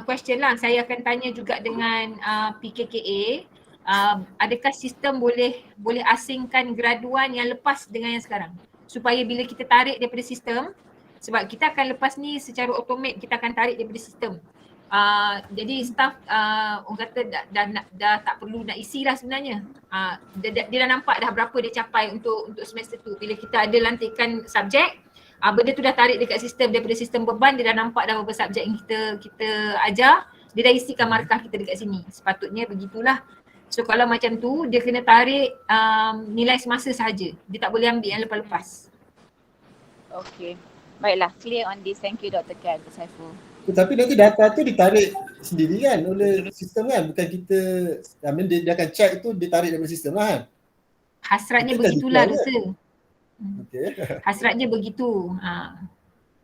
question lah. Saya akan tanya juga dengan PKKA. Adakah sistem boleh asingkan graduan yang lepas dengan yang sekarang? Supaya bila kita tarik daripada sistem, sebab kita akan lepas ni secara automat kita akan tarik daripada sistem. Jadi staff orang kata dah tak perlu nak isi lah sebenarnya. Dia dah nampak dah berapa dia capai untuk semester tu. Bila kita ada lantikan subjek, benda tu dah tarik dekat sistem, daripada sistem beban dia dah nampak dah berapa subjek yang kita ajar, dia dah isikan markah kita dekat sini. Sepatutnya begitulah. So kalau macam tu dia kena tarik nilai semasa sahaja. Dia tak boleh ambil yang lepas-lepas. Okay. Baiklah, clear on this. Thank you Dr. Ken, Dr. Saiful. Tapi nanti data tu ditarik sendiri kan oleh sistem kan, bukan kita, dia akan check tu, dia tarik daripada sistem lah kan. Hasratnya begitulah doktor. Okay. Hasratnya begitu.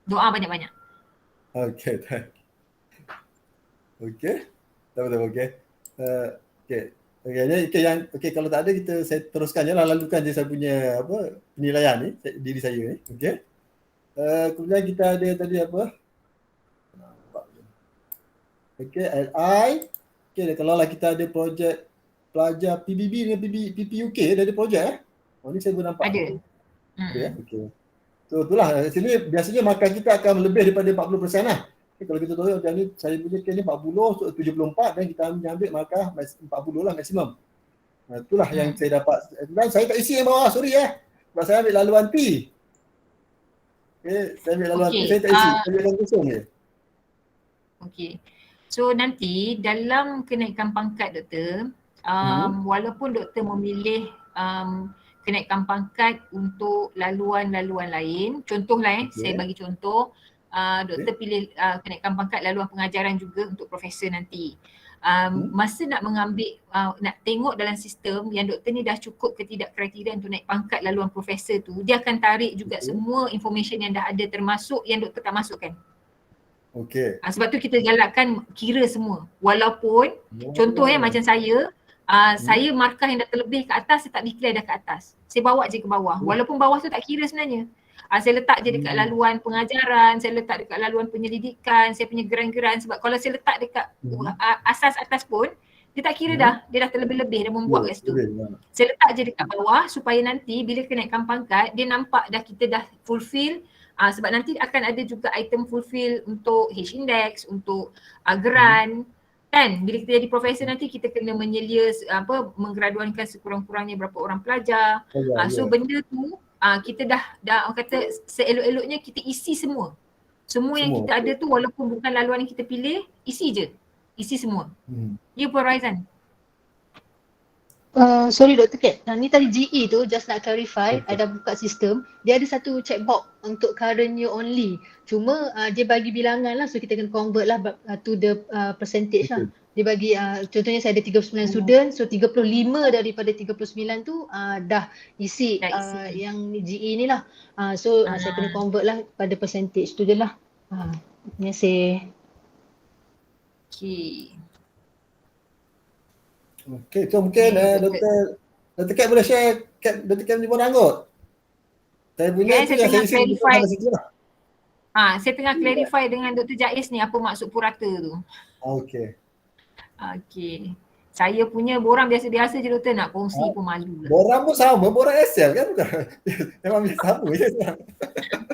Doa banyak-banyak. Okay. Okay. Betul. Okay. Okay, kalau tak ada saya teruskan je lah, lalukan je saya punya penilaian ni, diri saya ni. Okay. Kemudian kita ada tadi apa? Okay, LI. Okay, kalau lah kita ada projek pelajar PBB dengan PPUK, dah ada projek ni saya pun nampak. Ada. Okay. So itulah, sini biasanya markah kita akan lebih daripada 40% lah. Okay, kalau kita tahu macam ni, saya punya case ni 40, so 74 dan kita ambil markah 40 lah maksimum. Itulah yang saya dapat. Dan saya tak isi yang bawah, sorry sebab saya ambil laluan T. Okay, saya ambil laluan T, saya tak isi, saya ambil kosong je. Okay. So nanti dalam kenaikan pangkat doktor, walaupun doktor memilih kenaikan pangkat untuk laluan-laluan lain, contohlah saya bagi contoh, doktor pilih kenaikan pangkat laluan pengajaran juga untuk profesor nanti. Masa nak mengambil, nak tengok dalam sistem yang doktor ni dah cukup ke tidak kriteria untuk naik pangkat laluan profesor tu, dia akan tarik juga semua information yang dah ada termasuk yang doktor tak masukkan. Okay. Sebab tu kita galakkan kira semua. Walaupun contoh macam saya, saya markah yang dah terlebih ke atas, saya tak declare dah ke atas. Saya bawa je ke bawah. Walaupun bawah tu tak kira sebenarnya. Saya letak je dekat laluan pengajaran, saya letak dekat laluan penyelidikan, saya punya geran-geran. Sebab kalau saya letak dekat asas atas pun, dia tak kira dah. Dia dah terlebih-lebih dah membuat kat situ. Saya letak je dekat bawah supaya nanti bila kenaikkan pangkat, dia nampak dah kita dah fulfill. Sebab nanti akan ada juga item fulfill untuk H-index, untuk geran. Kan bila kita jadi profesor nanti kita kena menyelia menggraduankan sekurang-kurangnya berapa orang pelajar. So benda tu kita dah orang kata seelok-eloknya kita isi semua. Semua yang kita ada tu walaupun bukan laluan yang kita pilih, isi je. Isi semua. Ya Puan Raizan. Sorry Dr. Kat, ni tadi GE tu just nak clarify, ada buka sistem, dia ada satu checkbox untuk current year only. Cuma dia bagi bilangan lah, so kita kena convert lah to the percentage lah. Dia bagi contohnya saya ada 39 student, so 35 daripada 39 tu dah isi yang GE ni lah. So saya kena convert lah pada percentage tu je lah. Terima kasih. Okay. Okay, so mungkin Dr. Kat boleh share Dr. Kat punya beranggut. Saya punya tu yang saya isi di situ lah. Saya tengah clarify dengan Dr. Jais ni apa maksud purata tu. Okay. Saya punya borang biasa-biasa je doktor, nak kongsi pun malu lah. Borang pun sama, borang Excel kan bukan? Memang sama je.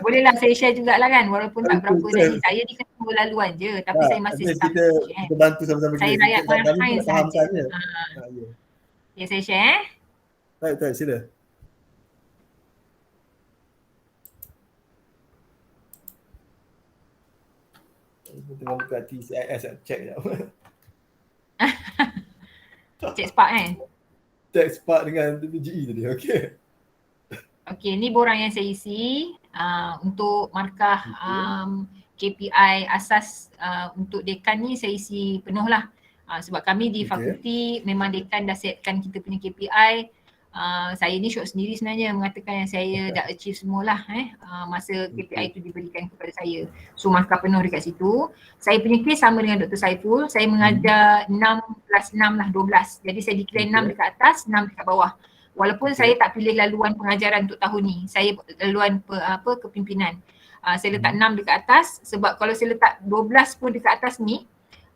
Boleh lah saya share jugalah kan, walaupun tak berapa dah ni. Saya di ketua laluan je, tapi saya masih staff. Kita bantu sama-sama. Saya rakyat Malahai sahaja. Okay, saya share. Baik, sila. Saya tengah buka TCIS, check sekejap. Cek Spark Cek Spark dengan GE tadi, okay. Okay, ni borang yang saya isi untuk markah KPI asas untuk dekan ni saya isi penuh lah. Sebab kami di fakulti memang dekan dah setkan kita punya KPI. Saya ni syok sendiri sebenarnya mengatakan yang saya dah achieve semualah masa KPI itu diberikan kepada saya. So markah penuh dekat situ. Saya punya case sama dengan Dr. Saiful. Saya mengajar 6 plus 6 lah 12. Jadi saya declare 6 dekat atas, 6 dekat bawah. Walaupun saya tak pilih laluan pengajaran untuk tahun ni. Saya laluan kepimpinan. Saya letak 6 dekat atas sebab kalau saya letak 12 pun dekat atas ni,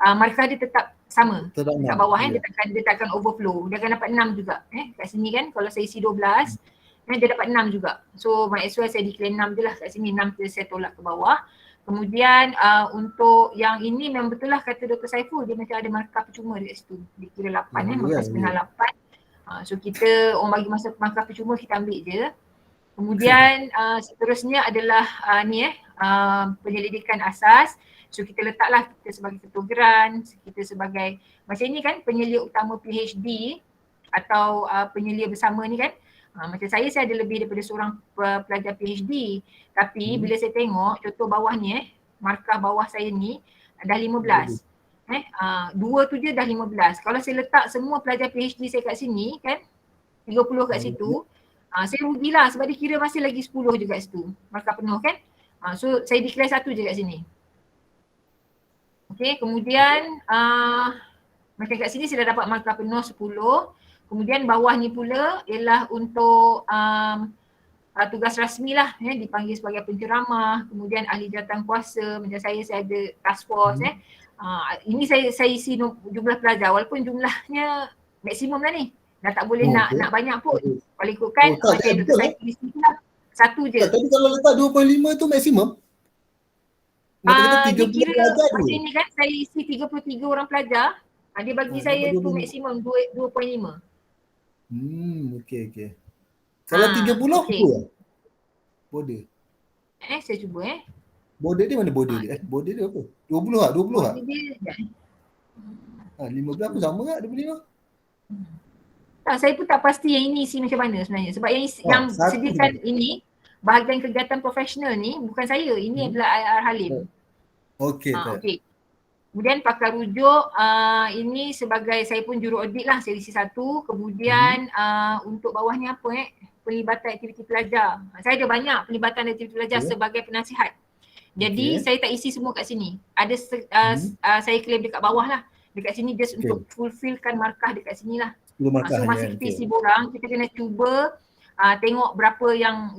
markah dia tetap sama Tetap kat 6. bawah Ya. dia takkan overflow. Dia akan dapat 6 juga. Kat sini kan kalau saya isi 12 dia dapat 6 juga. So might as well saya declare 6 je lah kat sini, 6 tu saya tolak ke bawah. Kemudian untuk yang ini memang betul lah kata Dr. Saiful, dia macam ada markah percuma dekat situ. Dia kira 8 markah setengah 8. So kita orang bagi masa markah percuma kita ambil je. Kemudian seterusnya adalah penyelidikan asas. So kita letaklah kita sebagai ketua geran, kita sebagai macam ni kan penyelia utama PhD atau penyelia bersama ni kan. Macam saya ada lebih daripada seorang pelajar PhD. Tapi bila saya tengok contoh bawah ni markah bawah saya ni dah 15. Dua tu je dah 15. Kalau saya letak semua pelajar PhD saya kat sini kan 30 kat situ, saya rugilah sebab dia kira masih lagi 10 je kat situ. Markah penuh kan. So saya declare satu je kat sini. Okay, kemudian macam kat sini saya dah dapat markah penuh 10. Kemudian bawah ni pula ialah untuk tugas rasmi lah, dipanggil sebagai penceramah, kemudian ahli jawatan kuasa, macam saya ada task force. Ini saya isi jumlah pelajar walaupun jumlahnya maksimum lah ni. Dah tak boleh nak banyak pun. Kalau ikutkan macam Dr. Saiful isi lah, satu je. Tapi kalau letak 2.5 tu maksimum? Dia kira macam ni kan saya isi 33 orang pelajar, dia bagi saya tu maksimum 2.5. Okey. Kalau 30 okay. apa? Border. Saya cuba Border dia mana border dia? Border dia apa? 20 ah, 20 ah. Border dia sekejap 15 pun sama tak 25? Tak, saya pun tak pasti yang ini isi macam mana sebenarnya. Sebab yang sediakan ini bahagian kegiatan profesional ni bukan saya. Ini adalah IR Halim. Okey. Kemudian pakar rujuk ini sebagai saya pun juru audit lah, saya isi satu. Kemudian untuk bawahnya apa pelibatan aktiviti pelajar. Saya ada banyak pelibatan aktiviti pelajar sebagai penasihat. Jadi saya tak isi semua kat sini. Ada saya claim dekat bawah lah. Dekat sini just untuk fulfillkan markah dekat sini lah. So masa kita isi borang, kita kena cuba tengok berapa yang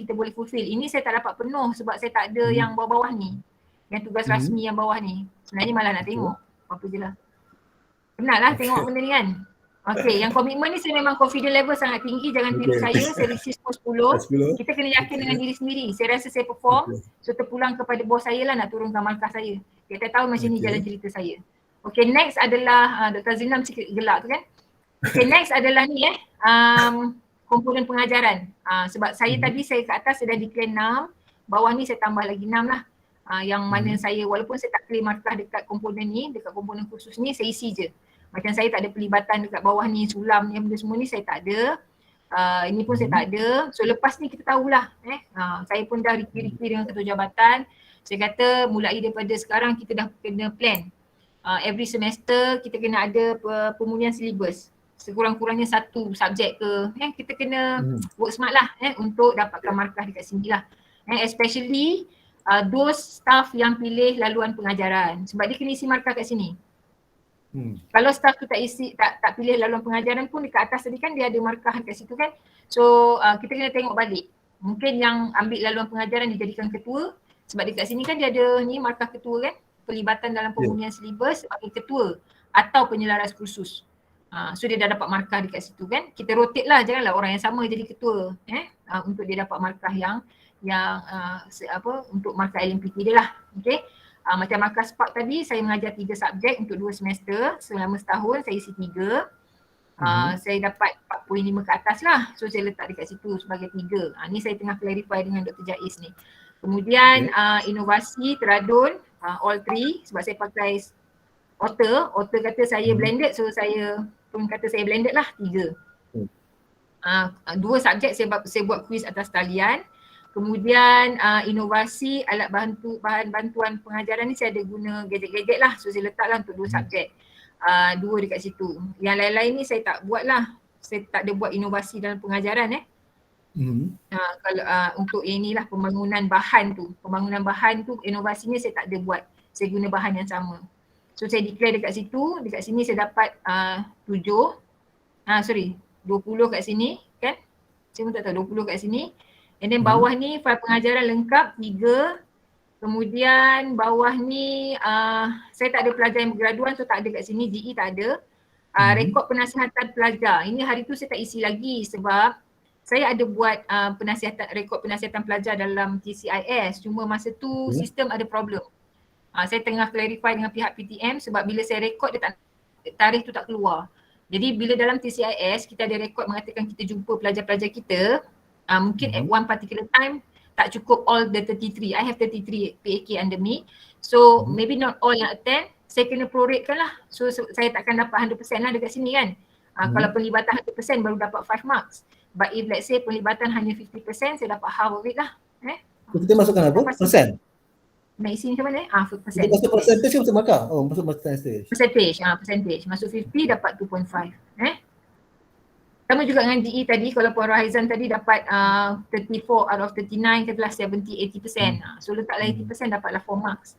kita boleh fulfill. Ini saya tak dapat penuh sebab saya tak ada yang bawah-bawah ni. Yang tugas rasmi yang bawah ni. Sebenarnya malah nak tengok. Apa je lah. Penatlah tengok benda ni kan. Okay, yang komitmen ni saya memang confident level sangat tinggi. Jangan tiru saya isi 10. Kita kena yakin dengan diri sendiri. Saya rasa saya perform. So terpulang kepada bos saya lah nak turunkan markah saya. Kita tahu macam ni jalan cerita saya. Okay, next adalah Dr. Zinam sikit gelak tu kan. Okay, next adalah ni komponen pengajaran. Sebab saya tadi saya kat atas saya dah declare 6. Bawah ni saya tambah lagi 6 lah. Yang mana saya walaupun saya tak claim markah dekat komponen ni, dekat komponen khusus ni saya isi je. Macam saya tak ada pelibatan dekat bawah ni, sulam ni, benda semua ni saya tak ada. Ini pun saya tak ada. So lepas ni kita tahulah. Saya pun dah review dengan ketua jabatan. Saya kata mulai daripada sekarang kita dah kena plan. Every semester kita kena ada pemulihan silibus. Sekurang-kurangnya satu subjek ke. Kita kena work smart lah untuk dapatkan markah dekat sini lah. Especially those staff yang pilih laluan pengajaran. Sebab dia kena isi markah kat sini. Kalau staff tu tak pilih laluan pengajaran pun dekat atas tadi kan dia ada markah kat situ kan. So kita kena tengok balik. Mungkin yang ambil laluan pengajaran dijadikan ketua. Sebab dekat sini kan dia ada ni markah ketua kan. Pelibatan dalam pemulihan silibus sebagai ketua atau penyelaras kursus. So dia dah dapat markah dekat situ kan. Kita rotate lah, janganlah orang yang sama jadi ketua untuk dia dapat markah yang untuk markah LMPT dia lah. Okay. Macam markah SPARK tadi saya mengajar 3 subjek untuk 2 semester. Selama setahun saya isi 3. Saya dapat 4.5 ke atas lah. So saya letak dekat situ sebagai 3. Ni saya tengah clarify dengan Dr. Jaiz ni. Kemudian inovasi, teradun, all 3 sebab saya pakai author kata saya blended, so saya pun kata saya blended lah 3. 2 subjek saya buat kuis atas talian. Kemudian inovasi, bahan bantuan pengajaran ni saya ada guna gadget-gadget lah, so saya letak lah untuk 2 subjek. 2 dekat situ. Yang lain-lain ni saya tak buat lah. Saya tak ada buat inovasi dalam pengajaran kalau untuk inilah pembangunan bahan tu inovasinya saya tak ada buat. Saya guna bahan yang sama. So saya declare dekat situ, dekat sini saya dapat 20 kat sini kan. Saya pun tak tahu 20 kat sini. And then bawah ni file pengajaran lengkap 3. Kemudian bawah ni saya tak ada pelajar yang bergraduan, so tak ada kat sini, GE tak ada. Rekod penasihatan pelajar, ini hari tu saya tak isi lagi sebab saya ada buat rekod penasihatan pelajar dalam TCIS, cuma masa tu sistem ada problem. Saya tengah clarify dengan pihak PTM sebab bila saya rekod dia tak, tarikh tu tak keluar. Jadi bila dalam TCIS kita ada rekod mengatakan kita jumpa pelajar-pelajar kita, mungkin at one particular time tak cukup all the 33. I have 33 PAK under me. So maybe not all yang attend, saya kena prorate lah. So saya takkan dapat 100% lah dekat sini kan. Kalau penlibatan 100% baru dapat 5 marks. But if let's say penlibatan hanya 50%, saya dapat half of it lah. Kita masukkan apa? Persen? Nak isi macam mana? Kita masuk percentage ke masuk markah? Oh, masuk percentage. Percentage. Masuk 50 dapat 2.5. Sama juga dengan GE tadi, kalau Puan Rahaizan tadi dapat 34 out of 39 katalah 70-80%. So letaklah 80% dapatlah 4 marks.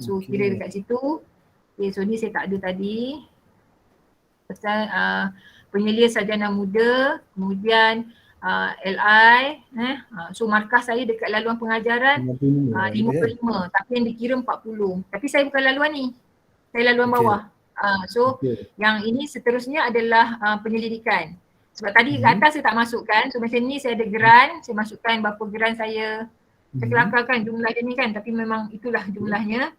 So kira dekat situ. Okay, so ni saya tak ada tadi. Pasal penyelia sarjana muda, kemudian LI, so markah saya dekat laluan pengajaran 55, tapi yang dikira 40. Tapi saya bukan laluan ni, saya laluan bawah. Yang ini seterusnya adalah penyelidikan. Sebab tadi kat atas saya tak masukkan, so macam ni saya ada grant, saya masukkan berapa grant saya kelakarkan jumlah dia ni kan, tapi memang itulah jumlahnya.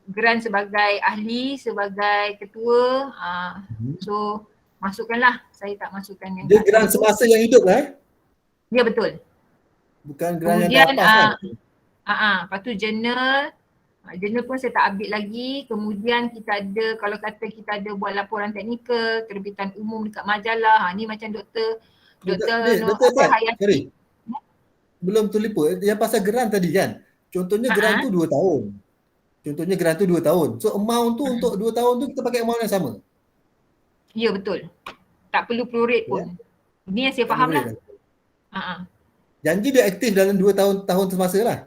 Grant sebagai ahli, sebagai ketua, so masukkanlah, saya tak masukkan yang dia grant semasa yang hidup lah Ya betul. Bukan grant kemudian, yang kat atas lepas tu journal pun saya tak update lagi. Kemudian kita ada, kalau kata kita ada buat laporan teknikal, terbitan umum dekat majalah, ni macam Doktor Hayati. Sorry. Belum terliput, yang pasal grant tadi kan, contohnya grant tu 2 tahun. So amount tu untuk 2 tahun tu kita pakai amount yang sama. Ya betul. Tak perlu prorate pun. Ini yang saya faham lah. Janji dia aktif dalam 2 tahun semasa lah.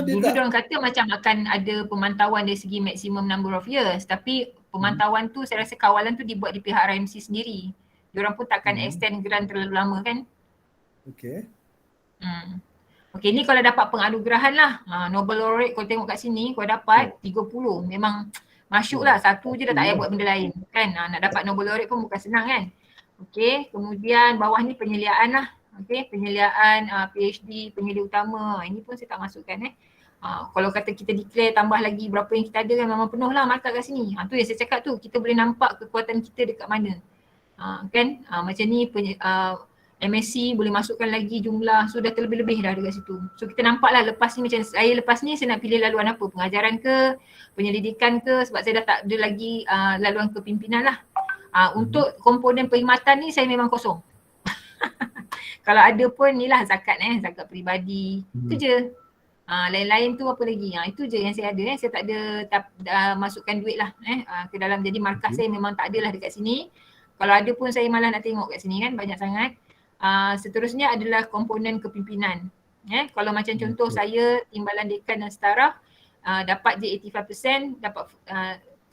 Dulu diorang kata macam akan ada pemantauan dari segi maximum number of years, tapi pemantauan tu saya rasa kawalan tu dibuat di pihak RMC sendiri. Diorang pun takkan extend grant terlalu lama kan. Okay, ni kalau dapat penganugerahan lah. Nobel laureate kau tengok kat sini, kau dapat 30. Memang masuk lah, satu je dah tak payah buat benda lain kan. Nak dapat Nobel laureate pun bukan senang kan. Okay, kemudian bawah ni penyeliaan lah. Okay, penyeliaan PhD, penyelia utama, ini pun saya tak masukkan kalau kata kita declare tambah lagi berapa yang kita ada kan memang penuh lah markah kat sini. Tu yang saya cakap tu, kita boleh nampak kekuatan kita dekat mana. Kan, macam ni MSc boleh masukkan lagi jumlah, so dah terlebih-lebih dah dekat situ. So kita nampak lah lepas ni, macam saya lepas ni saya nak pilih laluan apa, pengajaran ke, penyelidikan ke, sebab saya dah tak ada lagi laluan kepimpinan lah. Untuk komponen perkhidmatan ni saya memang kosong. Kalau ada pun ni lah zakat zakat peribadi, itu je. Lain-lain tu apa lagi, itu je yang saya ada. Saya tak ada masukkan duit lah ke dalam, jadi markah saya memang tak ada lah dekat sini. Kalau ada pun saya malah nak tengok kat sini kan, banyak sangat. Seterusnya adalah komponen kepimpinan. Kalau macam contoh saya timbalan dekan dan setara, dapat je 85% dapat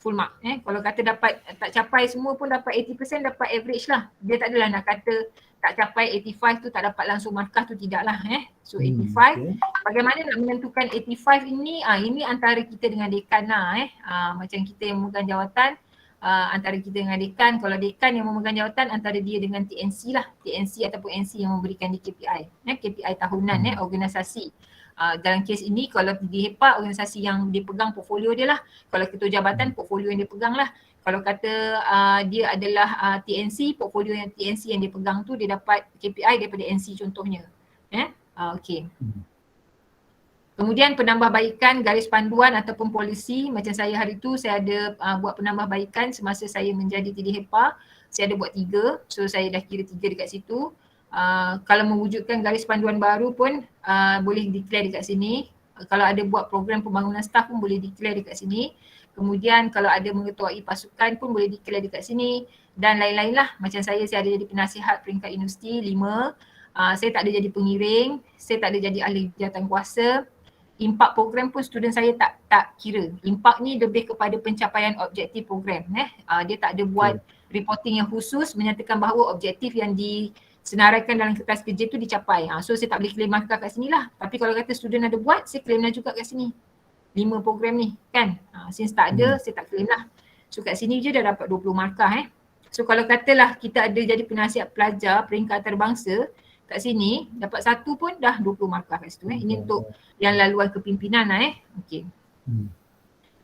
full mark. Kalau kata dapat tak capai semua pun dapat 80% dapat average lah. Dia tak adalah nak kata tak capai 85 tu tak dapat langsung markah tu, tidak lah. So 85, bagaimana nak menentukan 85 ini? Ini antara kita dengan dekan lah. Macam kita yang memegang jawatan, antara kita dengan dekan. Kalau dekan yang memegang jawatan, antara dia dengan TNC lah. TNC ataupun NC yang memberikan dia KPI. KPI tahunan organisasi. Dalam kes ini kalau di HEPA, organisasi yang dia pegang portfolio dia lah. Kalau ketua jabatan, portfolio yang dia pegang lah. Kalau kata dia adalah TNC, portfolio yang TNC yang dia pegang tu dia dapat KPI daripada NC contohnya. Okay. Kemudian penambahbaikan garis panduan ataupun polisi, macam saya hari tu saya ada buat penambahbaikan semasa saya menjadi TD HEPA, saya ada buat 3, so saya dah kira 3 dekat situ. Kalau mewujudkan garis panduan baru pun boleh declare dekat sini. Kalau ada buat program pembangunan staf pun boleh declare dekat sini. Kemudian kalau ada mengetuai pasukan pun boleh declare dekat sini dan lain-lain lah. Macam saya ada jadi penasihat peringkat universiti 5. Saya tak ada jadi pengiring, saya tak ada jadi ahli jawatan kuasa. Impact program pun student saya tak kira. Impact ni lebih kepada pencapaian objektif program. Dia tak ada buat reporting yang khusus menyatakan bahawa objektif yang senaraikan dalam kertas kerja tu dicapai. So saya tak boleh claim markah kat sini lah. Tapi kalau kata student ada buat, saya claim lah juga kat sini. 5 program ni kan. Since tak ada, saya tak claim lah. So kat sini je dah dapat 20 markah So kalau katalah kita ada jadi penasihat pelajar peringkat antarabangsa, kat sini dapat 1 pun dah 20 markah kat situ Ini untuk yang laluan kepimpinan lah Okay.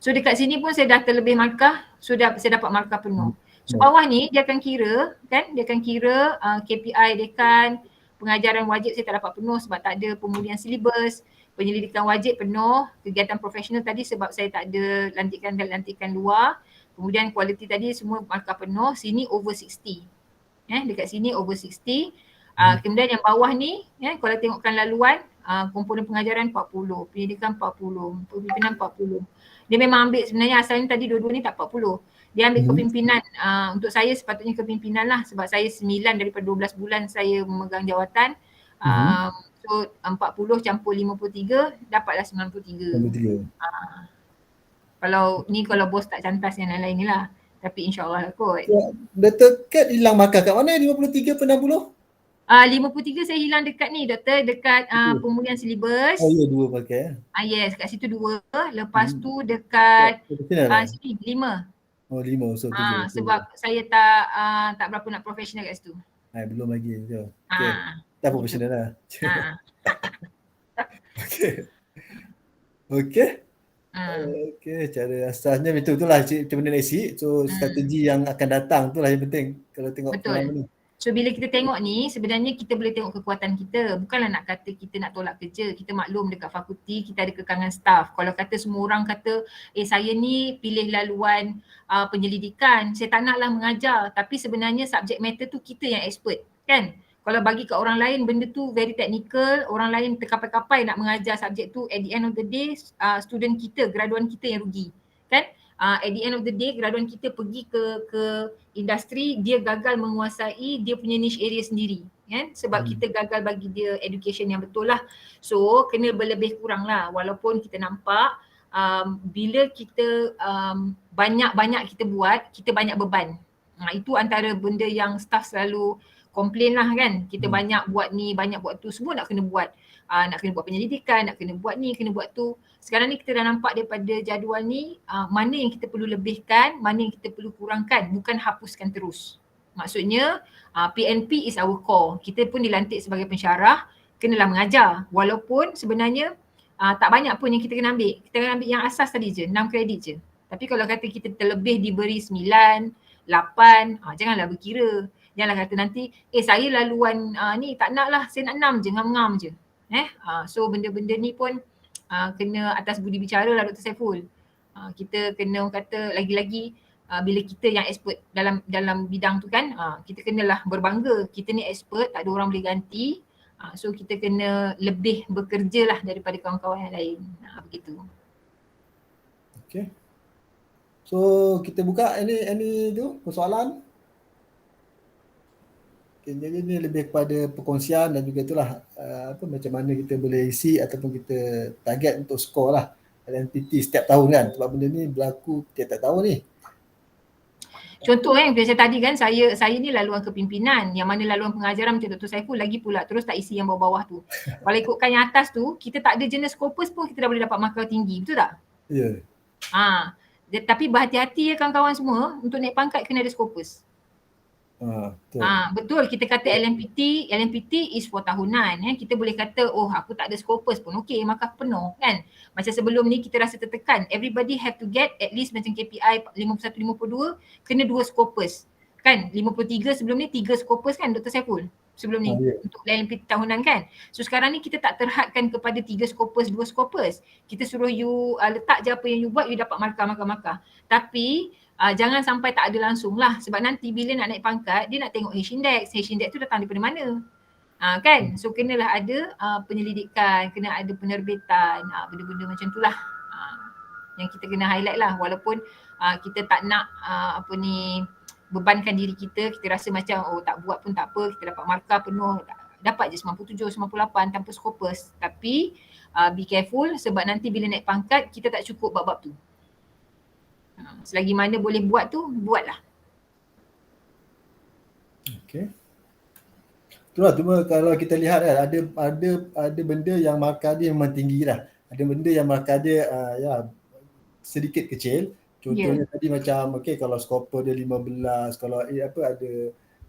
So dekat sini pun saya dah terlebih markah, so saya dapat markah penuh. So bawah ni dia akan kira kan, dia akan kira KPI dekan, pengajaran wajib saya tak dapat penuh sebab tak ada pemulihan silibus, penyelidikan wajib penuh, kegiatan profesional tadi sebab saya tak ada lantikan luar, kemudian kualiti tadi semua markah penuh, sini over 60. Dekat sini over 60. Kemudian yang bawah ni kalau tengokkan laluan, komponen pengajaran 40, pendidikan 40, kepimpinan 40. Dia memang ambil sebenarnya asalnya tadi dua-dua ni tak 40. Dia ambil kepimpinan, untuk saya sepatutnya kepimpinan lah sebab saya 9 daripada 12 bulan saya memegang jawatan. So 40 campur 53 dapatlah 93. Kalau bos tak cantas yang lain-lain ni lah. Tapi insyaAllah lah kot. Dr. Kat hilang markah kat mana 53 per 60? 53 saya hilang dekat ni doktor, dekat pemulihan silibus. Oh ya, 2 pakai. Yes, kat situ 2. Lepas tu dekat sini 5. Oh 5, so 7. Sebab saya tak berapa nak profesional kat situ. Belum lagi. Okay. Tak profesional lah. Okay. Okay, cara asasnya betul-betul lah macam mana isi. So strategi yang akan datang tu lah yang penting kalau tengok pengalaman ni. So bila kita tengok ni, sebenarnya kita boleh tengok kekuatan kita. Bukanlah nak kata kita nak tolak kerja. Kita maklum dekat fakulti kita ada kekangan staff. Kalau kata semua orang kata, saya ni pilih laluan penyelidikan, saya tak naklah mengajar. Tapi sebenarnya subject matter tu kita yang expert kan. Kalau bagi kat orang lain benda tu very technical, orang lain terkapai-kapai nak mengajar subjek tu, at the end of the day student kita, graduan kita yang rugi kan. At the end of the day graduan kita pergi ke industri, dia gagal menguasai dia punya niche area sendiri kan, sebab kita gagal bagi dia education yang betul lah. So kena berlebih kurang lah, walaupun kita nampak bila kita banyak-banyak kita buat, kita banyak beban. Itu antara benda yang staff selalu komplain lah kan, kita banyak buat ni, banyak buat tu, semua nak kena buat. Nak kena buat penyelidikan, nak kena buat ni, kena buat tu. Sekarang ni kita dah nampak daripada jadual ni, mana yang kita perlu lebihkan, mana yang kita perlu kurangkan, bukan hapuskan terus. Maksudnya PNP is our core. Kita pun dilantik sebagai pensyarah, kenalah mengajar. Walaupun sebenarnya tak banyak pun yang kita kena ambil. Kita kena ambil yang asas tadi je, 6 kredit je. Tapi kalau kata kita terlebih diberi 9, 8, janganlah berkira. Janganlah kata nanti, saya laluan ni tak nak lah, saya nak 6 je, ngam-ngam je. So benda-benda ni pun kena atas budi bicara lah Dr. Saiful. Kita kena kata lagi-lagi bila kita yang expert dalam bidang tu kan, kita kenalah berbangga, kita ni expert, tak ada orang boleh ganti. So kita kena lebih bekerja lah daripada kawan-kawan yang lain. Begitu. Okay. So kita buka any tu persoalan. Okay, jadi ni lebih kepada perkongsian dan juga itulah macam mana kita boleh isi ataupun kita target untuk skor lah LMPT setiap tahun kan, sebab benda ni berlaku tiap-tiap tahun ni. Contoh macam tadi kan, saya ni laluan kepimpinan, yang mana laluan pengajaran macam Dr. Saiful lagi pula terus tak isi yang bawah-bawah tu. Kalau ikutkan yang atas tu, kita tak ada jenis Scopus pun kita dah boleh dapat markah tinggi, betul tak? Ya. Tapi berhati-hati ya kawan-kawan semua, untuk naik pangkat kena ada Scopus. Betul. Betul, kita kata LMPT is for tahunan. Kita boleh kata aku tak ada Scopus pun okey, markah penuh kan. Macam sebelum ni kita rasa tertekan, everybody have to get at least macam KPI 51-52 kena 2 Scopus kan. 53 sebelum ni 3 Scopus kan Dr. Saiful sebelum ni untuk LMPT tahunan kan. So sekarang ni kita tak terhadkan kepada 3 Scopus, 2 Scopus. Kita suruh you letak je apa yang you buat, you dapat markah. Tapi jangan sampai tak ada langsung lah, sebab nanti bila nak naik pangkat dia nak tengok H-index tu datang daripada mana kan. So kenalah ada penyelidikan, kena ada penerbitan, benda-benda macam tu lah yang kita kena highlight lah. Walaupun kita tak nak bebankan diri kita rasa macam tak buat pun tak apa, kita dapat markah penuh, dapat je 97, 98 tanpa Scopus. Tapi be careful, sebab nanti bila naik pangkat kita tak cukup bab-bab tu. Selagi mana boleh buat tu, buatlah. Okay. Tu itulah cuma kalau kita lihat kan ada benda yang markah dia memang tinggi dah. Ada benda yang markah dia sedikit kecil. Contohnya tadi macam kalau skopper dia 15, kalau ada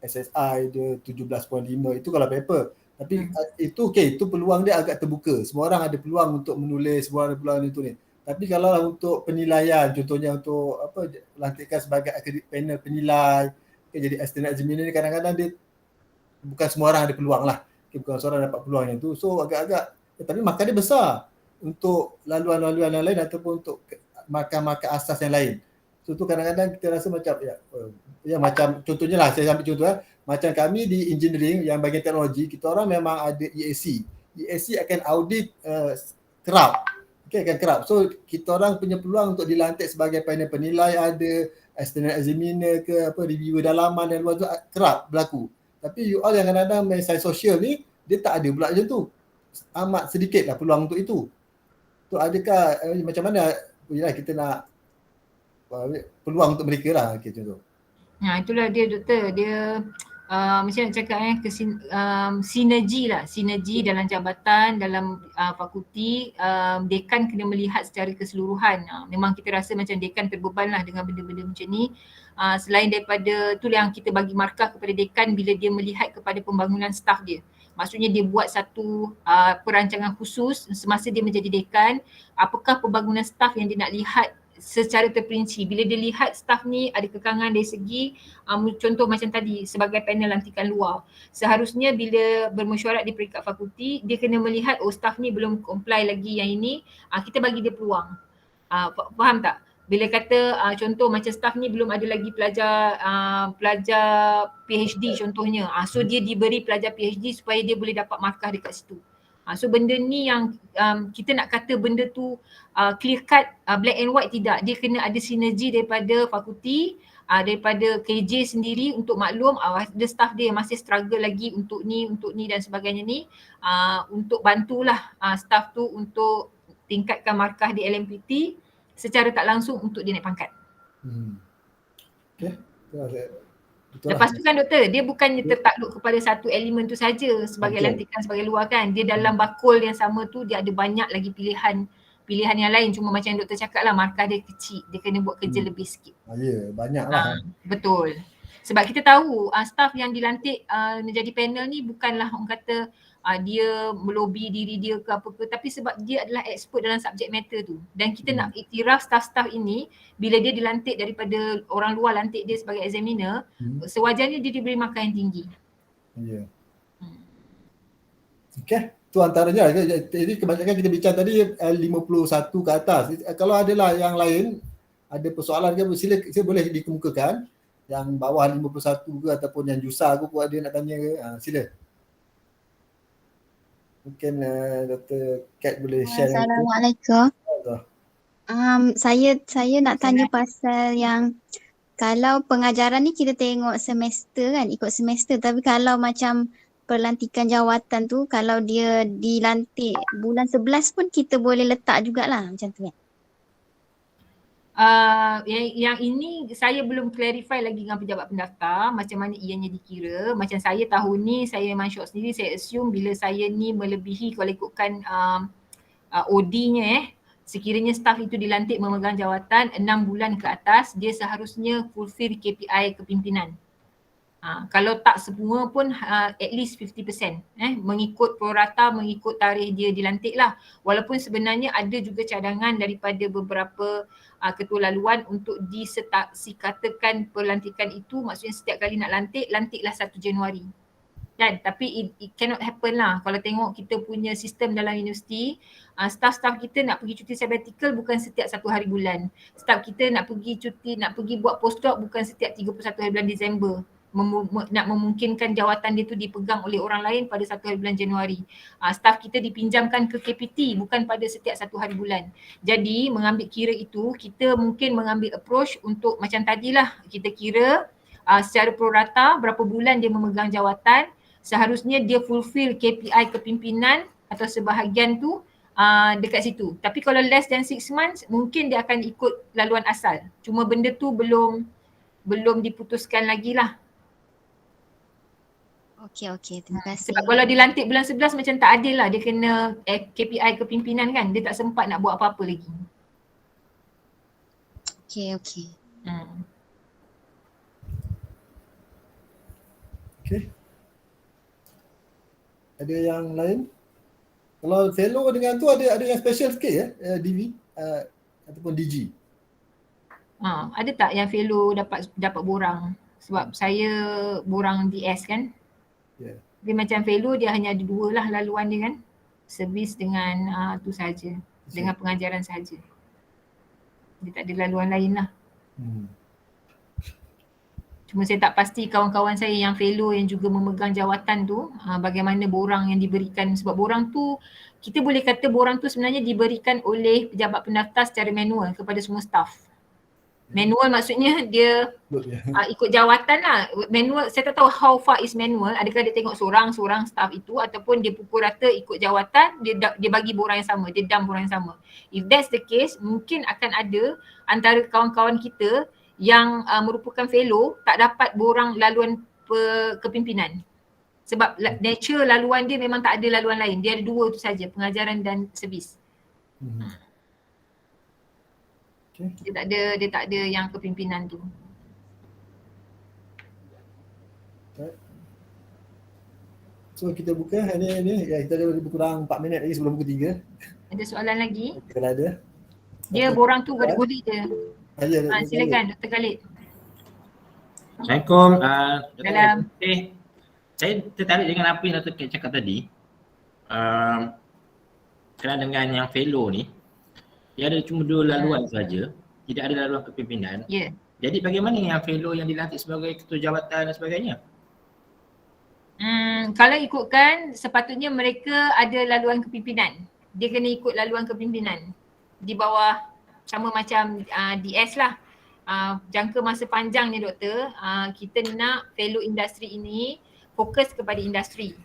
SSI dia 17.5, itu kalau paper. Tapi itu peluang dia agak terbuka. Semua orang ada peluang untuk menulis, semua ada peluang itu ni. Tapi kalau untuk penilaian, contohnya untuk lantikan sebagai panel penilai, jadi external examiner ni kadang-kadang dia bukan semua orang ada peluang lah. Bukan semua orang dapat peluang yang tu. So agak-agak tapi markah dia besar untuk laluan-laluan yang lain ataupun untuk markah-markah asas yang lain. So tu kadang-kadang kita rasa macam macam contohnya lah, saya ambil contoh macam kami di engineering yang bahagian teknologi, kita orang memang ada EAC. EAC akan audit kerap. Akan kerap. So kita orang punya peluang untuk dilantik sebagai panel penilai, ada external examiner ke reviewer dalaman dan luar tu kerap berlaku. Tapi you all yang kadang-kadang main sains sosial ni, dia tak ada pula macam tu. Amat sedikit lah peluang untuk itu. Tu adakah macam mana kita nak peluang untuk mereka lah macam tu. Itulah dia doktor, dia macam nak cakap sinergi dalam jabatan, dalam fakulti, dekan kena melihat secara keseluruhan. Memang kita rasa macam dekan terbeban lah dengan benda-benda macam ni. Selain daripada tu yang kita bagi markah kepada dekan bila dia melihat kepada pembangunan staf dia. Maksudnya dia buat satu perancangan khusus semasa dia menjadi dekan, apakah pembangunan staf yang dia nak lihat secara terperinci. Bila dia lihat staf ni ada kekangan dari segi contoh macam tadi sebagai panel lantikan luar, seharusnya bila bermesyuarat di peringkat fakulti dia kena melihat staf ni belum comply lagi yang ini, kita bagi dia peluang. Faham tak? Bila kata contoh macam staf ni belum ada lagi pelajar PhD contohnya, so dia diberi pelajar PhD supaya dia boleh dapat markah dekat situ. So benda ni yang kita nak kata benda tu clear cut, black and white, tidak. Dia kena ada sinergi daripada fakulti, daripada KJ sendiri untuk maklum ada staff dia yang masih struggle lagi untuk ni dan sebagainya ni, untuk bantulah staff tu untuk tingkatkan markah di LMPT secara tak langsung untuk dia naik pangkat. Lepas tu kan doktor, dia bukannya tertakluk kepada satu elemen tu saja sebagai lantikan sebagai luar kan. Dia dalam bakul yang sama tu dia ada banyak lagi pilihan yang lain. Cuma macam yang doktor cakap lah, markah dia kecil. Dia kena buat kerja lebih sikit. Banyak lah. Betul. Sebab kita tahu staff yang dilantik menjadi panel ni bukanlah orang kata dia melobi diri dia ke apa ke, tapi sebab dia adalah expert dalam subjek matter tu. Dan kita nak iktiraf staff-staff ini bila dia dilantik daripada orang luar lantik dia sebagai examiner, sewajarnya dia diberi markah yang tinggi. Okay, tu antaranya. Jadi kebanyakan kita bincang tadi 51 ke atas. Kalau adalah yang lain ada persoalan ke, sila boleh dikemukakan. Yang bawah 51 ke ataupun yang jusa ke pun ada nak tanya ke, sila. Mungkin Dr. Kat boleh share. Assalamualaikum. Saya nak tanya pasal yang kalau pengajaran ni kita tengok semester kan, ikut semester, tapi kalau macam pelantikan jawatan tu, kalau dia dilantik bulan 11 pun kita boleh letak jugalah macam tu kan? Yang ini saya belum clarify lagi dengan pejabat pendaftar macam mana ianya dikira. Macam saya tahun ni, saya memang syok sendiri, saya assume bila saya ni melebihi kalau ikutkan OD-nya sekiranya staff itu dilantik memegang jawatan 6 bulan ke atas, dia seharusnya fulfill KPI kepimpinan. Kalau tak semua pun at least 50% mengikut prorata, mengikut tarikh dia dilantik lah. Walaupun sebenarnya ada juga cadangan daripada beberapa ketua laluan untuk dikatakan pelantikan itu, maksudnya setiap kali nak lantiklah 1 Januari. Kan? Tapi it cannot happen lah. Kalau tengok kita punya sistem dalam universiti, staff-staff kita nak pergi cuti sabbatical bukan setiap 1 hari bulan. Staff kita nak pergi cuti, nak pergi buat postdoc bukan setiap 31 hari bulan Disember. Nak memungkinkan jawatan dia tu dipegang oleh orang lain pada 1 hari bulan Januari. Staff kita dipinjamkan ke KPT bukan pada setiap 1 hari bulan. Jadi mengambil kira itu, kita mungkin mengambil approach untuk macam tadilah, kita kira secara prorata berapa bulan dia memegang jawatan, seharusnya dia fulfill KPI kepimpinan atau sebahagian tu dekat situ. Tapi kalau less than 6 months mungkin dia akan ikut laluan asal. Cuma benda tu belum diputuskan lagi lah. Okey, terima kasih. Sebab kalau dilantik bulan 11 macam tak adil lah. Dia kena KPI kepimpinan kan. Dia tak sempat nak buat apa-apa lagi. Okey. Okay. Ada yang lain? Kalau fellow dengan tu ada yang special sikit ya, DV ataupun DG. Ada tak yang fellow dapat borang? Sebab saya borang DS kan. Yeah. Dia macam fellow dia hanya ada 2 lah laluan dia kan. Servis dengan tu saja. Dengan pengajaran saja. Dia tak ada laluan lain lah. Cuma saya tak pasti kawan-kawan saya yang fellow yang juga memegang jawatan tu bagaimana borang yang diberikan. Sebab borang tu, kita boleh kata borang tu sebenarnya diberikan oleh pejabat pendaftar secara manual kepada semua staff. Manual maksudnya dia ikut jawatan lah. Manual, saya tak tahu how far is manual. Adakah dia tengok seorang staff itu ataupun dia pukul rata ikut jawatan, dia bagi borang yang sama, dia dump borang yang sama. If that's the case, mungkin akan ada antara kawan-kawan kita yang merupakan fellow tak dapat borang laluan kepimpinan. Sebab nature laluan dia memang tak ada laluan lain. Dia ada 2 tu saja, pengajaran dan servis. Dia tak ada yang kepimpinan tu. So kita buka ini ya, kita ada lebih kurang 4 minit lagi sebelum pukul 3. Ada soalan lagi? Kalau ada. Dia borang tu godik-godik je. Silakan Dr. Khalid. Assalamualaikum. Salam. Saya tertarik dengan apa yang Dr. cakap tadi. Kerana dengan yang fellow ni, dia ada cuma 2 laluan saja, tidak ada laluan kepimpinan. Ya. Jadi bagaimana yang fellow yang dilantik sebagai ketua jawatan dan sebagainya? Kalau ikutkan sepatutnya mereka ada laluan kepimpinan. Dia kena ikut laluan kepimpinan. Di bawah sama macam DS lah. Jangka masa panjang ni doktor, kita nak fellow industri ini fokus kepada industri.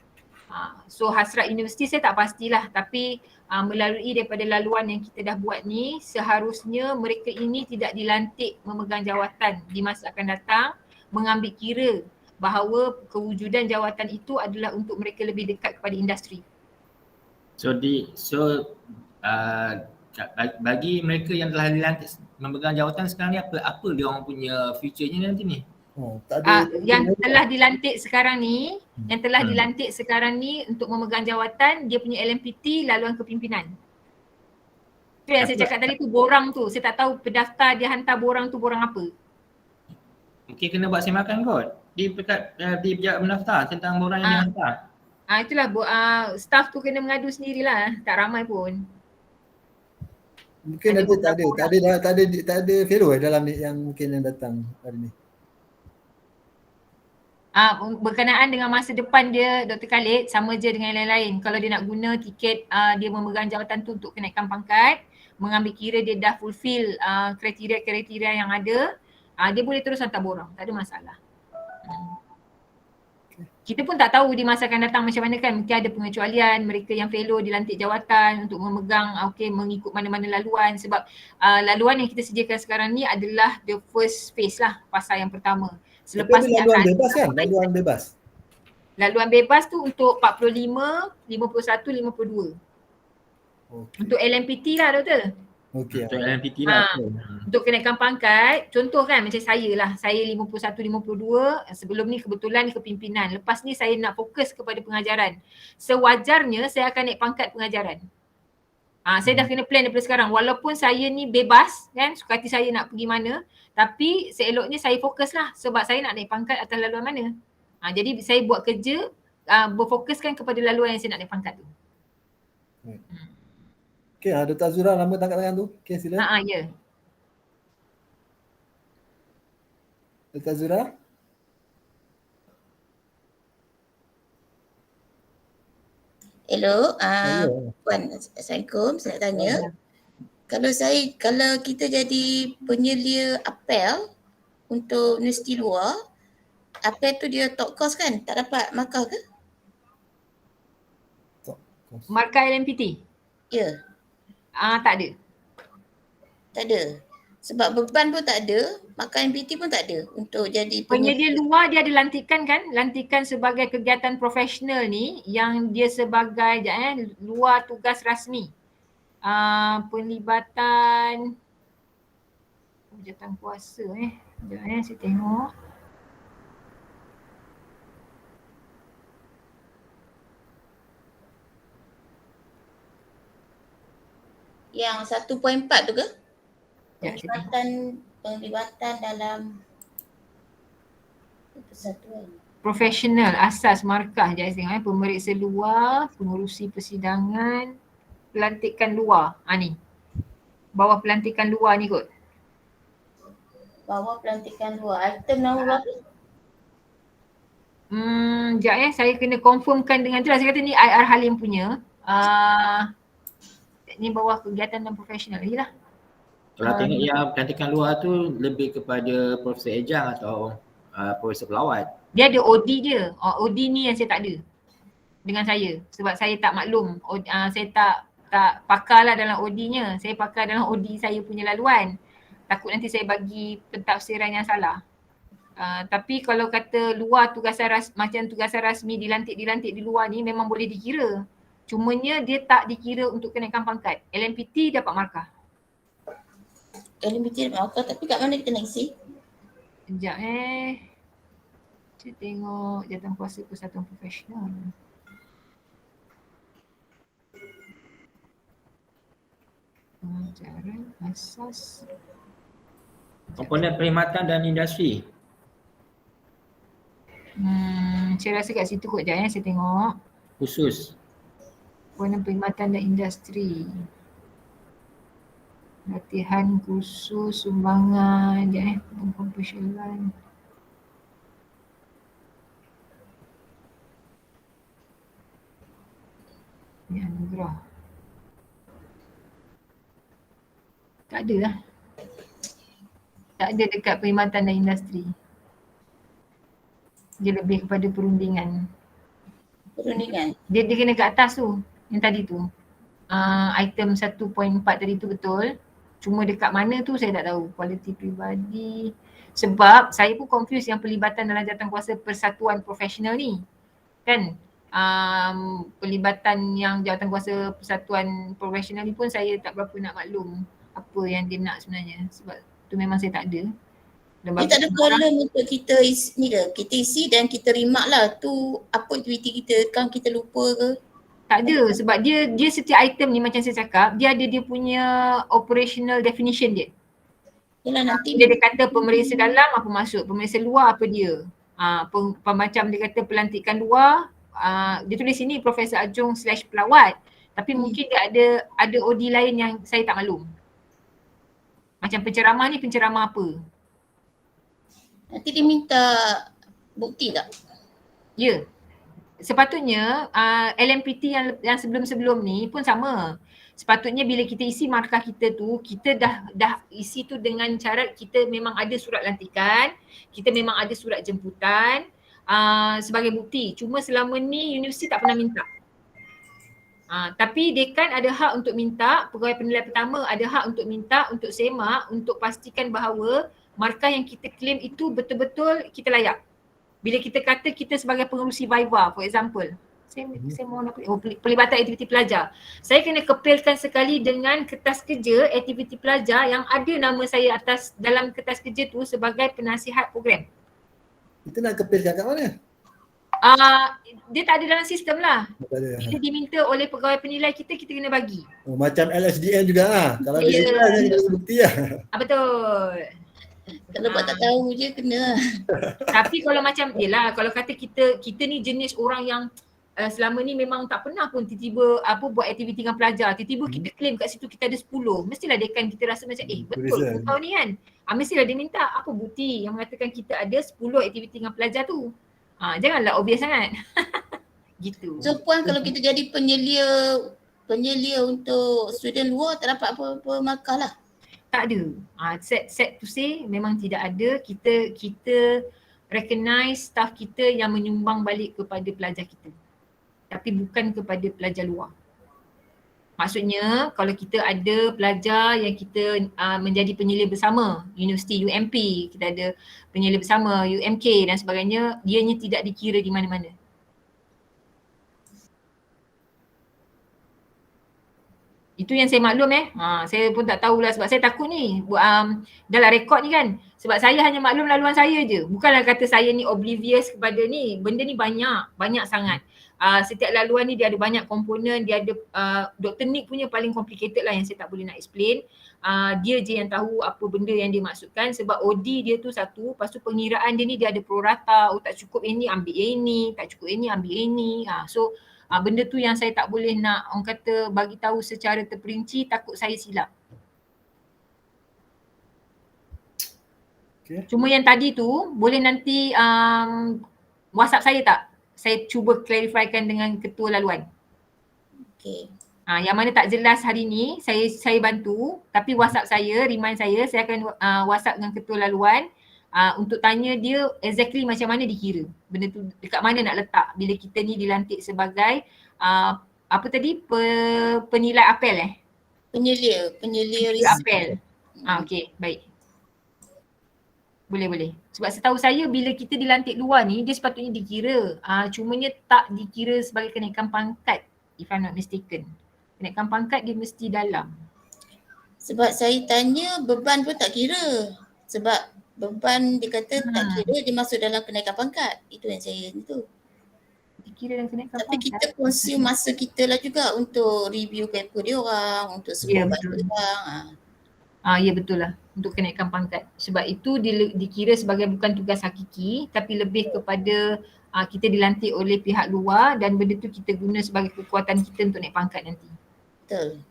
So hasrat universiti saya tak pastilah, tapi melalui daripada laluan yang kita dah buat ni, seharusnya mereka ini tidak dilantik memegang jawatan di masa akan datang, mengambil kira bahawa kewujudan jawatan itu adalah untuk mereka lebih dekat kepada industri. Bagi mereka yang telah dilantik memegang jawatan sekarang ni, apa dia orang punya future-nya nanti ni? Yang telah dilantik sekarang ni, dilantik sekarang ni untuk memegang jawatan, dia punya LMPT laluan kepimpinan. Itu yang saya cakap tadi tu, borang tu. Saya tak tahu pendaftar dia hantar borang tu borang apa. Mungkin kena buat semakan kot di pejabat pendaftar tentang borang yang dihantar. Itulah staff tu kena mengadu sendirilah, tak ramai pun. Mungkin tak ada fellow dalam ni yang mungkin yang datang hari ni. Berkenaan dengan masa depan dia Dr. Khalid, sama je dengan lain-lain. Kalau dia nak guna tiket dia memegang jawatan tu untuk kenaikan pangkat, mengambil kira dia dah fulfill kriteria-kriteria yang ada, dia boleh terus hantar borang, tak ada masalah. Kita pun tak tahu di masa akan datang macam mana kan, mungkin ada pengecualian mereka yang fellow dilantik jawatan untuk memegang mengikut mana-mana laluan, sebab laluan yang kita sediakan sekarang ni adalah the first phase lah, fasa yang pertama. Selepas ni laluan bebas kan? Laluan bebas. Laluan bebas tu untuk 45, 51, 52. Untuk LMPT lah doktor. Untuk LMPT lah. Untuk kenaikan pangkat, contoh kan macam saya lah, saya 51, 52, sebelum ni kebetulan kepimpinan. Lepas ni saya nak fokus kepada pengajaran. Sewajarnya saya akan naik pangkat pengajaran. Saya dah kena plan daripada sekarang. Walaupun saya ni bebas kan, suka hati saya nak pergi mana, tapi seeloknya saya fokus lah sebab saya nak naik pangkat atas laluan mana. Jadi saya buat kerja berfokuskan kepada laluan yang saya nak naik pangkat tu. Okay, Dr. Azura lama tangkap tangan tu. Okay, sila. Ya. Dr. Azura. Hello, Puan, Assalamualaikum. Saya nak tanya, kalau kita jadi penyelia apel untuk universiti luar, apel tu dia top course kan? Tak dapat markah ke? Markah LMPT? Ya. Tak ada. Tak ada. Sebab beban pun tak ada, makan MPT pun tak ada untuk jadi Penyedia luar dia ada lantikan kan? Lantikan sebagai kegiatan profesional ni yang dia sebagai luar tugas rasmi. Penlibatan jawatankuasa Sekejap saya tengok. Yang 1.4 tu ke? Sekejap, saya tengok. Penglibatan dalam persatuan. Profesional, asas, markah. Sekejap saya tengok pemeriksa luar, pengurusi persidangan, pelantikan luar. Ni. Bawah pelantikan luar ni kot. Bawah pelantikan luar. Item nombor berapa? Sekejap saya kena confirmkan dengan tu lah. Saya kata ni IR Halim punya. Ni bawah kegiatan dan profesional lagi lah. Kalau tengok yang pelantikan luar tu lebih kepada Profesor Ejang atau Profesor Pelawat. Dia ada OD dia. OD ni yang saya tak ada dengan saya. Sebab saya tak maklum. Saya tak pakar lah dalam OD-nya. Saya pakar dalam OD saya punya laluan. Takut nanti saya bagi pentafsiran yang salah. Tapi kalau kata luar macam tugasan rasmi dilantik di luar ni memang boleh dikira. Cumanya dia tak dikira untuk kenaikan pangkat. LMPT dapat markah. LMPT dapat markah tapi kat mana kita nak isi? Sekejap saya tengok jawatankuasa persatuan profesional. Pengajaran asas. Komponen perkhidmatan dan industri. Saya rasa kat situ kot sekejap saya tengok. Khusus. Komponen perkhidmatan dan industri. Latihan khusus, sumbangan, pengkompresionan. Ni anugerah. Tak ada lah. Tak ada dekat perkhidmatan dan industri. Dia lebih kepada perundingan. Perundingan? Dia kena kat atas tu, yang tadi tu. Item 1.4 tadi tu betul. Cuma dekat mana tu saya tak tahu. Kualiti peribadi. Sebab saya pun confuse yang pelibatan dalam jawatankuasa persatuan profesional ni. Kan? Pelibatan yang jawatankuasa persatuan profesional ni pun saya tak berapa nak maklum apa yang dia nak sebenarnya. Sebab tu memang saya tak ada. Dia tak ada kolom untuk kita isi ni ke? Kita isi dan kita remark lah tu apa aktiviti kita, kan kita lupa ke? Tak ada sebab dia setiap item ni macam saya cakap, dia ada dia punya operational definition dia. Yalah nanti dia kata pemeriksa dalam apa maksud, pemeriksa luar apa dia. Macam dia kata pelantikan luar, dia tulis sini Profesor Ajong / pelawat. Tapi mungkin dia ada OD lain yang saya tak maklum. Macam penceramah ni penceramah apa? Nanti dia minta bukti tak? Ya. Sepatutnya LMPT yang sebelum-sebelum ni pun sama. Sepatutnya bila kita isi markah kita tu, kita dah isi tu dengan syarat kita memang ada surat lantikan, kita memang ada surat jemputan sebagai bukti. Cuma selama ni universiti tak pernah minta. Tapi dekan ada hak untuk minta, pegawai penilai pertama ada hak untuk minta, untuk semak, untuk pastikan bahawa markah yang kita claim itu betul-betul kita layak. Bila kita kata kita sebagai pengurusi Viva, for example, saya mohon pelibatan aktiviti pelajar. Saya kena kepilkan sekali dengan kertas kerja aktiviti pelajar yang ada nama saya atas dalam kertas kerja tu sebagai penasihat program. Kita nak kepilkan kat mana? Dia tak ada dalam sistem lah. Tak ada. Bila diminta oleh pegawai penilai kita kena bagi. Macam LSDN juga lah. Kalau dia iklan kita rasa bukti lah. Betul. Kalau buat tak tahu je kena lah. Tapi kalau macam, yelah kalau kata kita ni jenis orang yang selama ni memang tak pernah pun tiba-tiba buat aktiviti dengan pelajar. Tiba-tiba kita claim kat situ kita ada 10. Mestilah dekan kita rasa macam betul kau ni kan. Mestilah dia minta apa bukti yang mengatakan kita ada 10 aktiviti dengan pelajar tu. Janganlah obvious sangat. Gitu. So Puan, kalau kita jadi penyelia untuk student luar tak dapat apa-apa markah lah? Tak ada. Sad to say memang tidak ada. Kita recognize staff kita yang menyumbang balik kepada pelajar kita. Tapi bukan kepada pelajar luar. Maksudnya kalau kita ada pelajar yang kita menjadi penyelia bersama Universiti UMP, kita ada penyelia bersama UMK dan sebagainya, dianya tidak dikira di mana-mana. Itu yang saya maklum saya pun tak tahulah sebab saya takut ni dalam rekod ni kan. Sebab saya hanya maklum laluan saya je. Bukanlah kata saya ni oblivious kepada ni. Benda ni banyak sangat. Setiap laluan ni dia ada banyak komponen, dia ada Dr. Nick punya paling complicated lah yang saya tak boleh nak explain. Dia je yang tahu apa benda yang dia maksudkan sebab OD dia tu satu, lepas tu pengiraan dia ni dia ada prorata, tak cukup yang ni ambil yang ni, tak cukup yang ni ambil yang ni. So benda tu yang saya tak boleh nak orang kata bagi tahu secara terperinci, takut saya silap. Okay. Cuma yang tadi tu boleh nanti WhatsApp saya tak? Saya cuba clarifikan dengan ketua laluan. Okay. Yang mana tak jelas hari ni saya bantu, tapi WhatsApp saya, remind saya akan WhatsApp dengan ketua laluan untuk tanya dia exactly macam mana dikira. Benda tu dekat mana nak letak bila kita ni dilantik sebagai apa tadi penilai apel Penyelia apel. Okey, baik. Boleh. Sebab setahu saya bila kita dilantik luar ni dia sepatutnya dikira. Cumanya tak dikira sebagai kenaikan pangkat if I'm not mistaken. Kenaikan pangkat dia mesti dalam. Sebab saya tanya beban pun tak kira. Sebab beban dia kata tak kira, dia masuk dalam kenaikan pangkat. Itu yang saya tu. Dikira dalam kenaikan Tapi pangkat. kita consume masa kita lah juga untuk review paper dia orang, untuk support dia orang. Ya betul lah untuk kenaikan pangkat. Sebab itu dikira sebagai bukan tugas hakiki tapi lebih kepada kita dilantik oleh pihak luar dan benda tu kita guna sebagai kekuatan kita untuk naik pangkat nanti. Betul.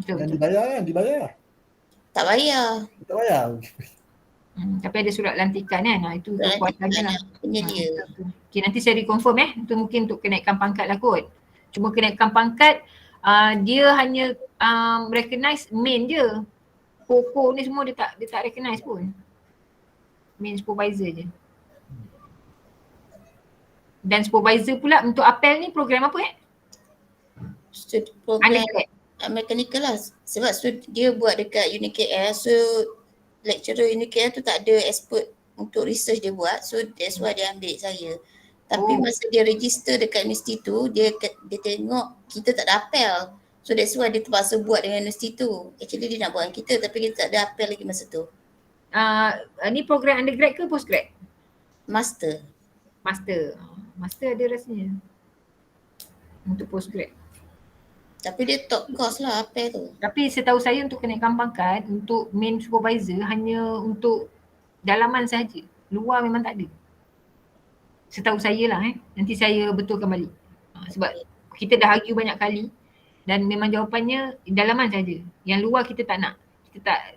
Dan dibayar kan? Dibayar? Tak bayar. Tak bayar? Tapi ada surat lantikan kan? Itu kekuatannya lah. Penyelia. Okay, nanti saya reconfirm itu mungkin untuk kenaikan pangkat lah kot. Cuma kenaikan pangkat dia hanya recognize main je. Pokok ni semua dia tak recognize pun. Main supervisor je. Dan supervisor pula untuk apel ni program apa Program mechanical lah. Sebab dia buat dekat UniKL, so lecturer UniKL tu tak ada expert untuk research dia buat, so that's why dia ambil saya. Tapi masa dia register dekat universiti tu, dia tengok kita tak ada apel. So that's why dia terpaksa buat dengan universiti tu. Actually dia nak buat dengan kita tapi kita tak ada apel lagi masa tu. Ni program undergrad ke postgrad? Master. Master ada rasanya. Untuk postgrad. Tapi dia top course lah apel tu. Tapi setahu saya untuk kenaikan pangkat, untuk main supervisor hanya untuk dalaman sahaja. Luar memang tak ada. Setahu saya lah nanti saya betulkan balik. Sebab kita dah argue banyak kali dan memang jawapannya dalaman saja. Yang luar kita tak nak.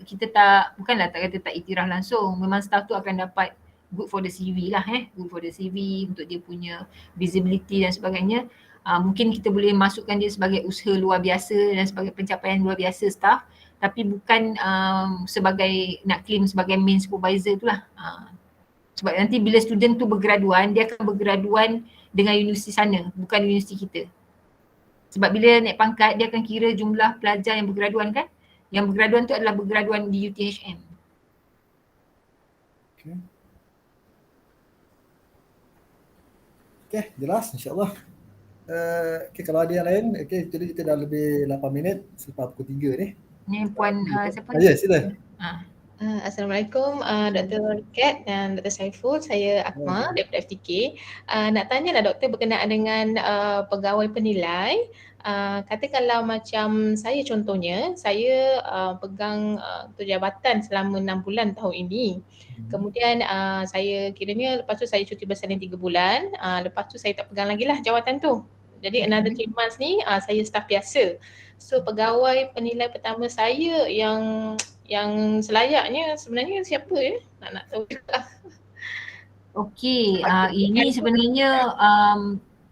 Kita tak bukanlah tak kata tak iktiraf langsung. Memang staff tu akan dapat good for the CV lah good for the CV untuk dia punya visibility dan sebagainya. Mungkin kita boleh masukkan dia sebagai usaha luar biasa dan sebagai pencapaian luar biasa staff, tapi bukan sebagai nak claim sebagai main supervisor tu lah. Sebab nanti bila student tu bergraduan, dia akan bergraduan dengan universiti sana, bukan universiti kita. Sebab bila naik pangkat, dia akan kira jumlah pelajar yang bergraduan kan. Yang bergraduan tu adalah bergraduan di UTHM. Okay, jelas insyaAllah. Okay, kalau ada yang lain, okay, jadi kita dah lebih 8 minit selepas pukul 3 ni. Ni Puan siapa? Ya, sila. Assalamualaikum Dr. Kat dan Dr. Saiful. Saya Akmal daripada FTK. Nak tanya lah doktor berkenaan dengan pegawai penilai. Katakanlah macam saya contohnya, saya pegang jabatan selama 6 bulan tahun ini. Kemudian saya kiranya lepas tu saya cuti bersalin 3 bulan, lepas tu saya tak pegang lagi lah jawatan tu. Jadi another 3 months ni saya staff biasa. So pegawai penilai pertama saya yang selayaknya sebenarnya siapa nak tahu juga. Okey, ini sebenarnya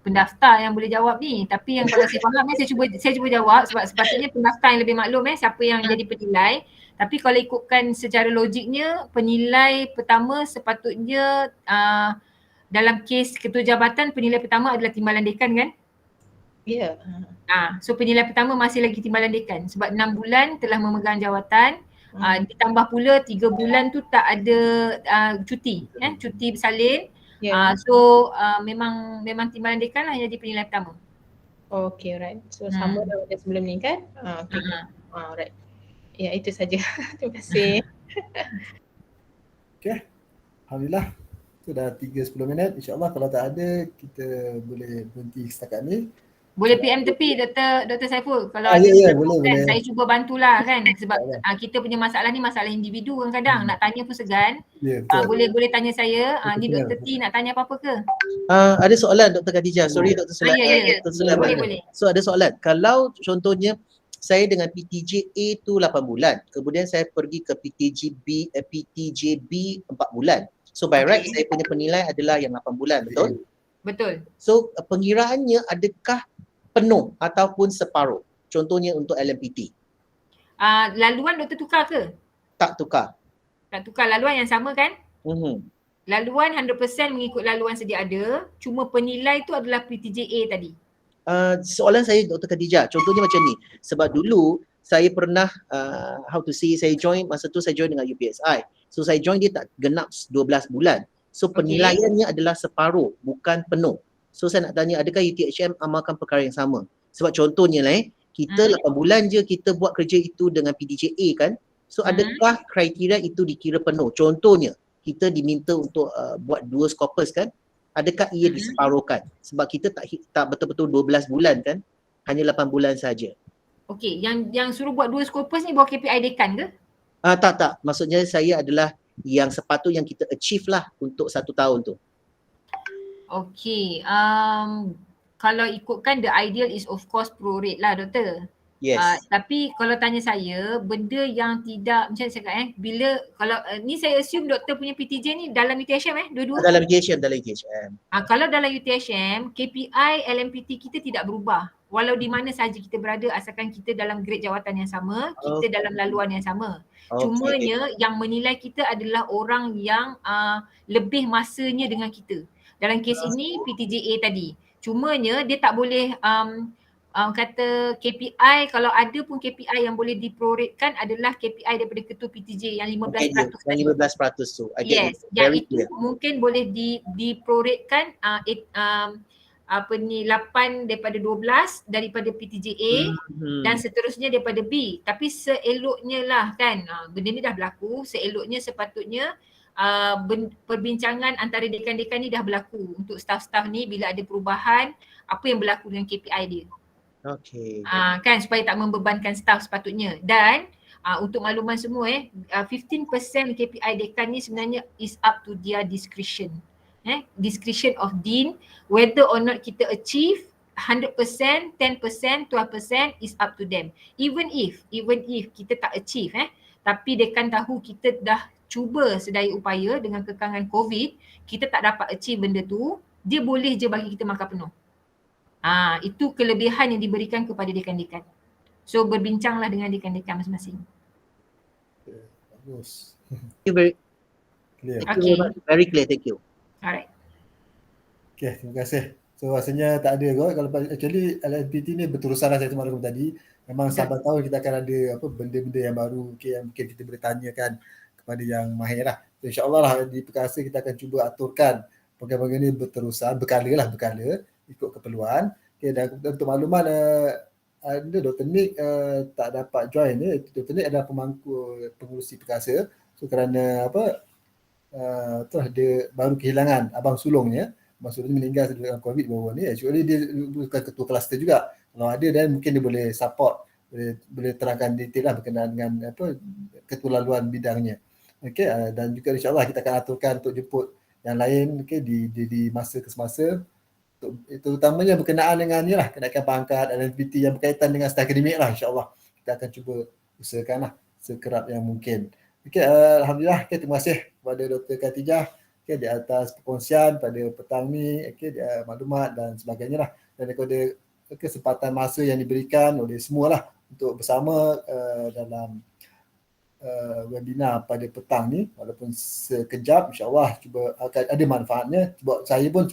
pendaftar yang boleh jawab ni, tapi yang kalau saya faham saya cuba jawab sebab sepatutnya pendaftar yang lebih maklum siapa yang jadi penilai. Tapi kalau ikutkan secara logiknya, penilai pertama sepatutnya dalam kes ketua jabatan, penilai pertama adalah timbalan dekan kan? Ya. So penilaian pertama masih lagi timbalan dekan sebab 6 bulan telah memegang jawatan. Ditambah pula 3 bulan tu tak ada cuti bersalin. Ya. Memang timbalan dekan lah yang jadi penilaian pertama. Okay, right. So sama dengan sebelum ni kan? Okay. Right. Ya, itu saja. Terima kasih. Okay. Alhamdulillah. Itu dah 3-10 minit. InsyaAllah kalau tak ada, kita boleh berhenti setakat ni. Boleh PM tepi Dr. Saiful kalau ya, ada boleh. saya cuba bantulah kan sebab kita punya masalah ni masalah individu kadang-kadang nak tanya pun segan. Ya, betul. Boleh tanya saya. Ni Dr. T nak tanya apa-apa ke? Ada soalan Dr. Khadijah. Sorry Dr. Sulaiman. Ya. Dr. Sulaiman. Boleh. So ada soalan. Kalau contohnya saya dengan PTJ A tu 8 bulan, kemudian saya pergi ke PTJB 4 bulan. So by right saya punya penilaian adalah yang 8 bulan, betul? Betul. So pengiraannya adakah penuh ataupun separuh? Contohnya untuk LMPT. Laluan doktor tukar ke? Tak tukar. Tak tukar, laluan yang sama kan? Laluan 100% mengikut laluan sedia ada, cuma penilai tu adalah PTJA tadi. Soalan saya Dr. Khadijah, contohnya macam ni. Sebab dulu saya pernah saya join, masa tu saya join dengan UPSI. So saya join dia tak genap 12 bulan. So penilaiannya adalah separuh, bukan penuh. So saya nak tanya, adakah UTHM amalkan perkara yang sama? Sebab contohnya kita 8 bulan je kita buat kerja itu dengan PDJA kan. So adakah kriteria itu dikira penuh? Contohnya kita diminta untuk buat 2 Scopus kan. Adakah ia diseparuhkan? Sebab kita tak betul-betul 12 bulan kan. Hanya 8 bulan saja. Okey, yang suruh buat 2 Scopus ni bawah KPI dekan ke? Tak. Maksudnya saya adalah yang sepatutnya yang kita achieve lah untuk 1 tahun tu. Okey, kalau ikutkan the ideal is of course prorate lah doktor. Yes. Tapi kalau tanya saya, benda yang tidak macam saya cakap bila kalau ni saya assume doktor punya PTJ ni dalam UTHM dua-dua? Dalam UTHM. Kalau dalam UTHM, KPI LMPT kita tidak berubah. Walau di mana saja kita berada asalkan kita dalam grade jawatan yang sama, kita dalam laluan yang sama. Cumanya yang menilai kita adalah orang yang lebih masanya dengan kita. Dalam kes ini PTJA tadi. Cumanya dia tak boleh kata KPI, kalau ada pun KPI yang boleh diproratekan adalah KPI daripada ketua PTJ yang 15%. Yang 15% tu. Yes, yang itu mungkin boleh diproratekan 8 daripada 12 daripada PTJA dan seterusnya daripada B. Tapi seeloknya lah kan, benda ni dah berlaku, seeloknya sepatutnya perbincangan antara dekan-dekan ni dah berlaku untuk staff-staff ni bila ada perubahan, apa yang berlaku dengan KPI dia. Okey. Kan supaya tak membebankan staff sepatutnya. Dan untuk makluman semua 15% KPI dekan ni sebenarnya is up to their discretion. Discretion of dean, whether or not kita achieve 100%, 10%, 12% is up to them. Even if kita tak achieve tapi dekan tahu kita dah cuba sedaya upaya dengan kekangan COVID, kita tak dapat achieve benda tu, dia boleh je bagi kita markah penuh. Itu kelebihan yang diberikan kepada dekan-dekan. So berbincanglah dengan dekan-dekan masing-masing. Bagus. Very Clear. Okay. Very clear, thank you. Alright. Okay, terima kasih. So rasanya tak ada kot. Kalau actually LNPT ni berterusan lah saya malam tadi. Memang sahabat tahu kita akan ada benda-benda yang baru yang mungkin kita boleh tanyakan kepada yang mahir lah. So, InsyaAllah lah di Perkasa kita akan cuba aturkan program-program ini berterusan, berkala ikut keperluan. Okay, dan untuk makluman ada Dr. Nick tak dapat join ni. Dr. Nick adalah pengurusi Perkasa. So kerana dia baru kehilangan abang sulungnya. Abang sulungnya meninggal dalam COVID baru ni. Actually dia bukan ketua kluster juga. Kalau ada dan mungkin dia boleh support, boleh terangkan detail lah berkenaan dengan ketua laluan bidangnya. Okey, dan juga insyaAllah kita akan aturkan untuk jemput yang lain di masa ke semasa, terutamanya berkenaan dengan kenaikan pangkat LNPT yang berkaitan dengan staf akademik lah, insyaAllah kita akan cuba usahakan lah sekerap yang mungkin. Okey, Alhamdulillah, terima kasih kepada Dr. Khadijah di atas perkongsian pada petang ni, maklumat dan sebagainya lah, dan kepada kesempatan masa yang diberikan oleh semua lah untuk bersama dalam webinar pada petang ni, walaupun sekejap, insyaAllah cuba akan ada manfaatnya. Sebab saya pun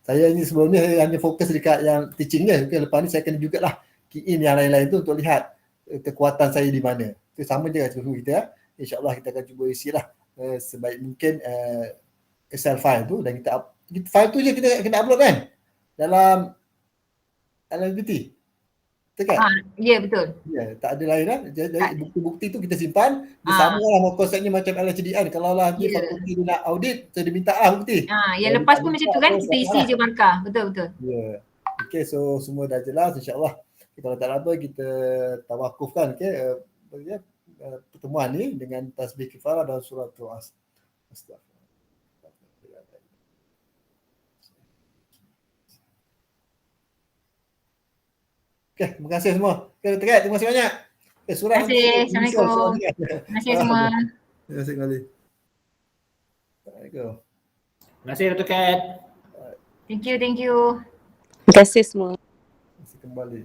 Saya ni sebelum ni saya hanya fokus dekat yang teaching je. Okay, lepas ni saya kena jugalah key in yang lain-lain tu untuk lihat kekuatan saya di mana. Itu sama je dengan kita ya. InsyaAllah kita akan cuba isilah sebaik mungkin Excel file tu dan file tu je kita kena upload kan dalam LGBT. Betul kan? Ya, betul. Ya, tak ada lain lah. Jadi bukti-bukti tu kita simpan. Dia sama lah konsepnya macam LHDN. Kalau lah nanti fakulti dia nak audit, saya diminta bukti. Yang lepas pun macam tu kan, kita isi je markah. Betul-betul. Ya. Okay, so semua dah jelas insyaAllah. Kalau tak ada apa, kita tawakufkan pertemuan ni dengan tasbih kifarah dan surah Tu'as. Okay, terima kasih semua. Okay, Dr. Kat, terima kasih banyak. Okay, surah terima kasih. Assalamualaikum. Terima kasih semua. Terima kasih kembali. Assalamualaikum. Terima kasih Dr. Kat. Thank you. Terima kasih semua. Terima kasih kembali.